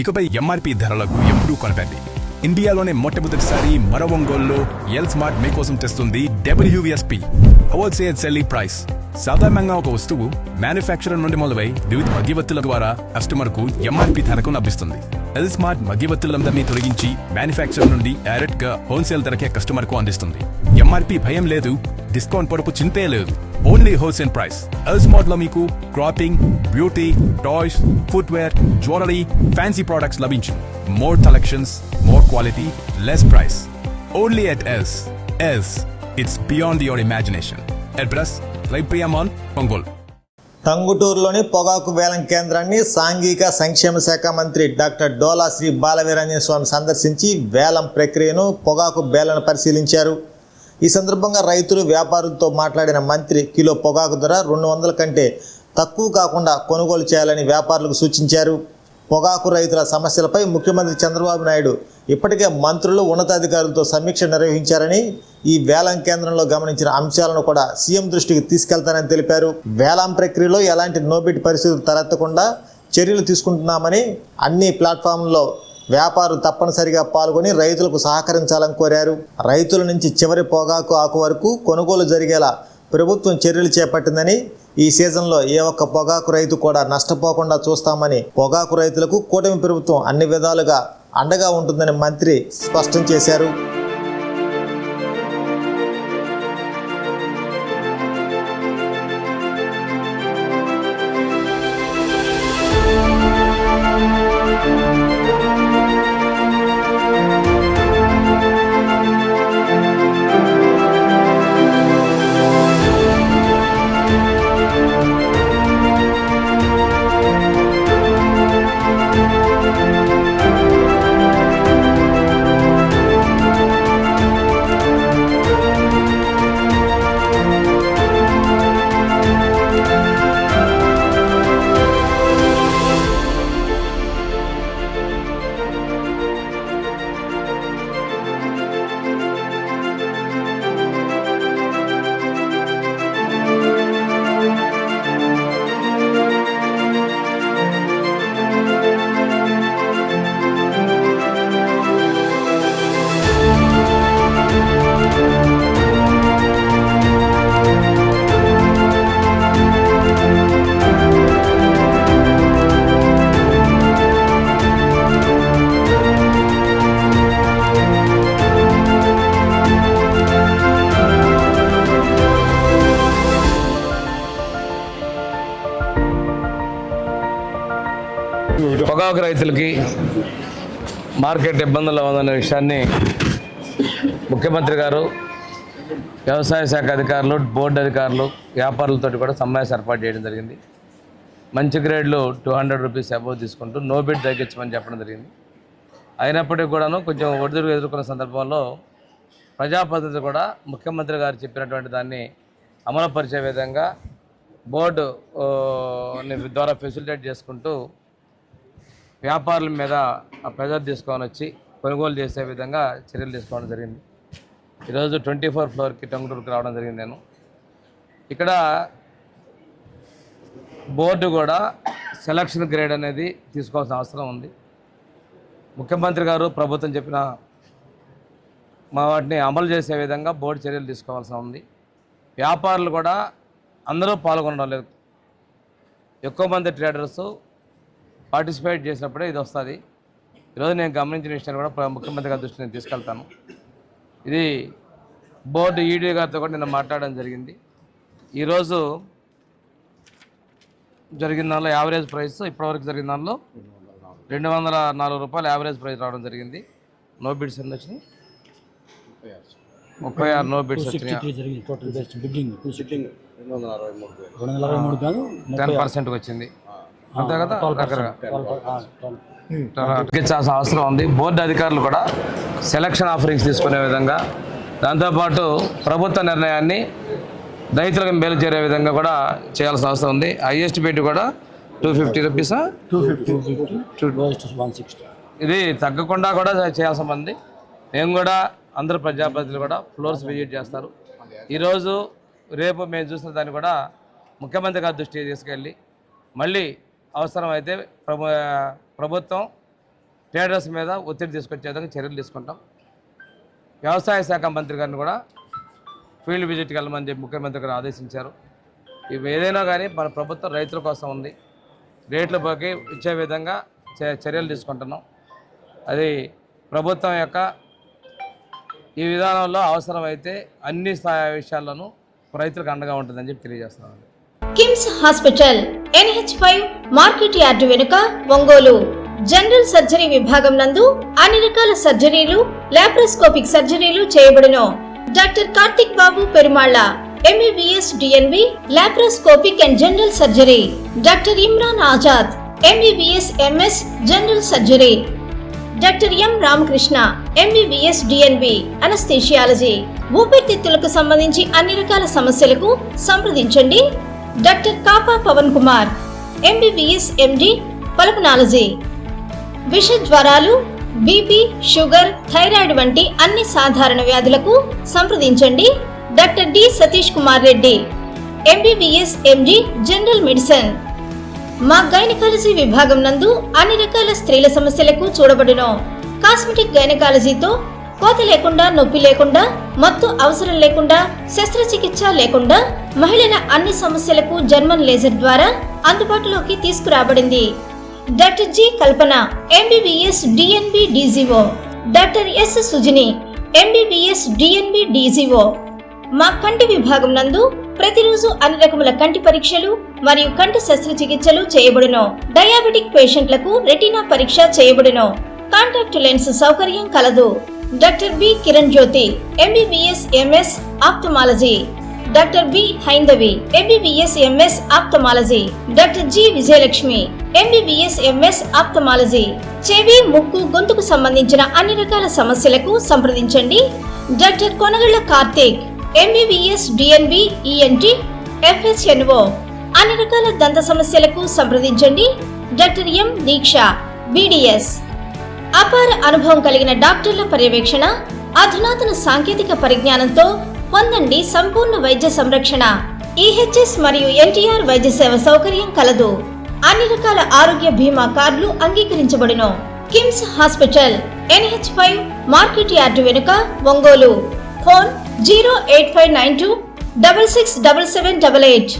ఇకపై ఎంఆర్పీ ధరలకు ఎప్పుడూ కొనకండి. ఇండియాలోనే మొట్టమొదటిసారి మరో ఒంగోలులో ఎల్ స్మార్ట్ మీకోసం తెస్తుంది WSP హోల్సేల్ సెల్లింగ్ ప్రైస్. సాధారణంగా ఒక వస్తువు మ్యానుఫ్యాక్చరర్ నుండి మొదలై వివిధ మధ్యవర్తుల ద్వారా కస్టమర్ కు ఎంఆర్పీ ధరకు లభిస్తుంది. ఎల్ స్మార్ట్ మధ్యవర్తులందరినీ తొలగించి మ్యానుఫ్యాక్చరర్ నుండి డైరెక్ట్ గా హోల్సేల్ ధరకే కస్టమర్ కు అందిస్తుంది. ఎంఆర్పీ భయం లేదు, డిస్కౌంట్ పొరపు చింతే లేదు. Only wholesale price. L smart లో మీకు clothing, beauty, toys, footwear, jewellery, fancy products లభించు. More collections, more quality, less price. Only at Els. Els. It's beyond your imagination. Address: Raipriya Mall, Ongole. టంగుటూరులోని పొగాకు వేలం కేంద్రాన్ని సాంఘిక సంక్షేమ శాఖ మంత్రి డాక్టర్ డోలా శ్రీ బాలవీరాంజనేయ స్వామి సందర్శించి వేలం ప్రక్రియను, పొగాకు బేలను పరిశీలించారు. ఈ సందర్భంగా రైతులు, వ్యాపారులతో మాట్లాడిన మంత్రి కిలో పొగాకు ధర 200 కంటే తక్కువ కాకుండా కొనుగోలు చేయాలని వ్యాపారులకు సూచించారు. పొగాకు రైతుల సమస్యలపై ముఖ్యమంత్రి చంద్రబాబు నాయుడు ఇప్పటికే మంత్రులు, ఉన్నతాధికారులతో సమీక్ష నిర్వహించారని, ఈ వేలం కేంద్రంలో గమనించిన అంశాలను కూడా సీఎం దృష్టికి తీసుకెళ్తారని తెలిపారు. వేలం ప్రక్రియలో ఎలాంటి నోబిట్ పరిస్థితులు తలెత్తకుండా చర్యలు తీసుకుంటున్నామని, అన్ని ప్లాట్ఫామ్లలో వ్యాపారులు తప్పనిసరిగా పాల్గొని రైతులకు సహకరించాలని కోరారు. రైతుల నుంచి చివరి పొగాకు ఆకు వరకు కొనుగోలు జరిగేలా ప్రభుత్వం చర్యలు చేపట్టిందని, ఈ సీజన్లో ఏ ఒక్క పొగాకు రైతు కూడా నష్టపోకుండా చూస్తామని, పొగాకు రైతులకు కూటమి ప్రభుత్వం అన్ని విధాలుగా అండగా ఉంటుందని మంత్రి స్పష్టం చేశారు. పొగాకు రైతులకి మార్కెట్ ఇబ్బందుల్లో ఉందనే విషయాన్ని ముఖ్యమంత్రి గారు, వ్యవసాయ శాఖ అధికారులు, బోర్డు అధికారులు, వ్యాపారులతో కూడా సమావేశం ఏర్పాటు చేయడం జరిగింది. మంచి గ్రేడ్లు 200 రూపీస్ అబోవ్ తీసుకుంటూ నో బిడ్ తగ్గించమని చెప్పడం జరిగింది. అయినప్పటికీ కూడాను కొంచెం ఒడిదుడుకు ఎదుర్కొన్న సందర్భంలో ప్రజాప్రతినిధులు కూడా ముఖ్యమంత్రి గారు చెప్పినటువంటి దాన్ని అమలుపరిచే విధంగా బోర్డు ద్వారా ఫెసిలిటేట్ చేసుకుంటూ వ్యాపారుల మీద ప్రెజర్ తీసుకొని వచ్చి కొనుగోలు చేసే విధంగా చర్యలు తీసుకోవడం జరిగింది. ఈరోజు 24 ఫ్లోర్కి టంగుటూరుకి రావడం జరిగింది. నేను ఇక్కడ బోర్డు కూడా సెలక్షన్ గ్రేడ్ అనేది తీసుకోవాల్సిన అవసరం ఉంది. ముఖ్యమంత్రి గారు, ప్రభుత్వం చెప్పిన వాటిని అమలు చేసే విధంగా బోర్డు చర్యలు తీసుకోవాల్సి ఉంది. వ్యాపారులు కూడా అందరూ పాల్గొనడం లేదు. ఎక్కువ మంది ట్రేడర్స్ పార్టిసిపేట్ చేసినప్పుడే ఇది వస్తుంది. ఈరోజు నేను గమనించిన విషయాన్ని కూడా ముఖ్యమంత్రి గారి దృష్టిని నేను తీసుకెళ్తాను. ఇది బోర్డు ఈడీ గారితో కూడా నిన్న మాట్లాడడం జరిగింది. ఈరోజు జరిగిన దానిలో యావరేజ్ ప్రైస్, ఇప్పటివరకు జరిగిన దానిలో 204 రూపాయలు యావరేజ్ ప్రైస్ రావడం జరిగింది. నో బిడ్స్ ఎన్ని వచ్చినాయి? 36 నో బిడ్స్ వచ్చినాయి. 10% వచ్చింది అంతే కదా. తగ్గించాల్సిన అవసరం ఉంది. బోర్డు అధికారులు కూడా సెలక్షన్ ఆఫరింగ్స్ తీసుకునే విధంగా, దాంతోపాటు ప్రభుత్వ నిర్ణయాన్ని రైతులకు మేలు చేరే విధంగా కూడా చేయాల్సిన అవసరం ఉంది. హైయెస్ట్ బిడ్ కూడా 250 రూపీసా, 160. ఇది తగ్గకుండా కూడా చేయాల్సిన ఉంది. మేము కూడా అందరూ ప్రజాప్రతినిధులు కూడా ఫ్లోర్స్ విజిట్ చేస్తారు. ఈరోజు రేపు మేము చూసిన దాన్ని కూడా ముఖ్యమంత్రి గారి దృష్టికి తీసుకెళ్ళి మళ్ళీ అవసరమైతే ప్రభుత్వం ట్రేడర్స్ మీద ఒత్తిడి తీసుకొచ్చే విధంగా చర్యలు తీసుకుంటాం. వ్యవసాయ శాఖ మంత్రి గారిని కూడా ఫీల్డ్ విజిట్కి వెళ్ళమని చెప్పి ముఖ్యమంత్రి గారు ఆదేశించారు. ఇవి ఏదైనా కానీ మన ప్రభుత్వం రైతుల కోసం ఉంది. రేట్లు బాకి ఇచ్చే విధంగా చర్యలు తీసుకుంటున్నాం. అది ప్రభుత్వం యొక్క ఈ విధానంలో అవసరమైతే అన్ని విషయాల్లోనూ రైతులకు అండగా ఉంటుందని చెప్పి తెలియజేస్తున్నాను. KIMS hospital NH5 market yard వెనుక ఒంగోలు. జనరల్ సర్జరీ విభాగం నందు అన్ని రకాల సర్జరీలు, లాప్రోస్కోపిక్ సర్జరీలు చేయబడును. Doctor Karthik Babu Perumalla MBBS DNB laparoscopic and general surgery. Doctor Imran Azad MBBS MS general surgery. Doctor M Ramakrishna MBBS DNB anaesthesiology. ఊపిరితిత్తులకు సంబంధించి అన్ని రకాల సమస్యలకు సంప్రదించండి. Doctor Kapa Pavan Kumar MBBS MD pulmonology. విష జ్వరాలు, బీపీ, షుగర్, థైరాయిడ్ వంటి అన్ని సాధారణ వ్యాధులకు సంప్రదించండి. Doctor D Satish Kumar Reddy MBBS MD general medicine. మా గైనకాలజీ విభాగం నందు అన్ని రకాల స్త్రీల సమస్యలకు చూడబడును. కాస్మెటిక్ గైనకాలజీతో కోత లేకుండా, నొప్పి లేకుండా, మత్తు అవసరం లేకుండా, శస్త్రచికిత్స లేకుండా మహిళల అన్ని సమస్యలకు జర్మన్ లేజర్ ద్వారా అందుబాటులోకి తీసుకురాబడింది. డాక్టర్ జి కల్పన MBBS DNB DGO. Doctor yes Sujini MBBS DNB DGO. మా కంటి విభాగం నందు ప్రతిరోజు అన్ని రకముల కంటి పరీక్షలు మరియు కంటి శస్త్రచికిత్సలు చేయబడును. డయాబెటిక్ పేషెంట్లకు రెటీనా పరీక్ష చేయబడును. కాంటాక్ట్ లెన్స్ సౌకర్యం కలదు. Doctor B Kiran Jyothi MBBS MS ophthalmology. Doctor B Haindavi MBBS MS ophthalmology. Doctor G Vijayalakshmi MBBS MS ophthalmology. చెవి, ముక్కు, గొంతుకు సంబంధించిన అన్ని రకాల సమస్యలకు సంప్రదించండి. Doctor Konagalla Karthik MBBS DNB ENT FHNO. అన్ని రకాల దంత సమస్యలకు సంప్రదించండి. Doctor M Deeksha BDS. అపార అనుభవం కలిగిన డాక్టర్ల పర్యవేక్షణ, అధునాతన సాంకేతిక పరిజ్ఞానంతో పొందండి సంపూర్ణ వైద్య సంరక్షణ. EHS మరియు NTR వైద్య సేవ సౌకర్యం కలదు. అన్ని రకాల ఆరోగ్య బీమా కార్డులు అంగీకరించబడును. KIMS hospital NH5 market yard వెనుక ఒంగోలు. ఫోన్ 08592 667788.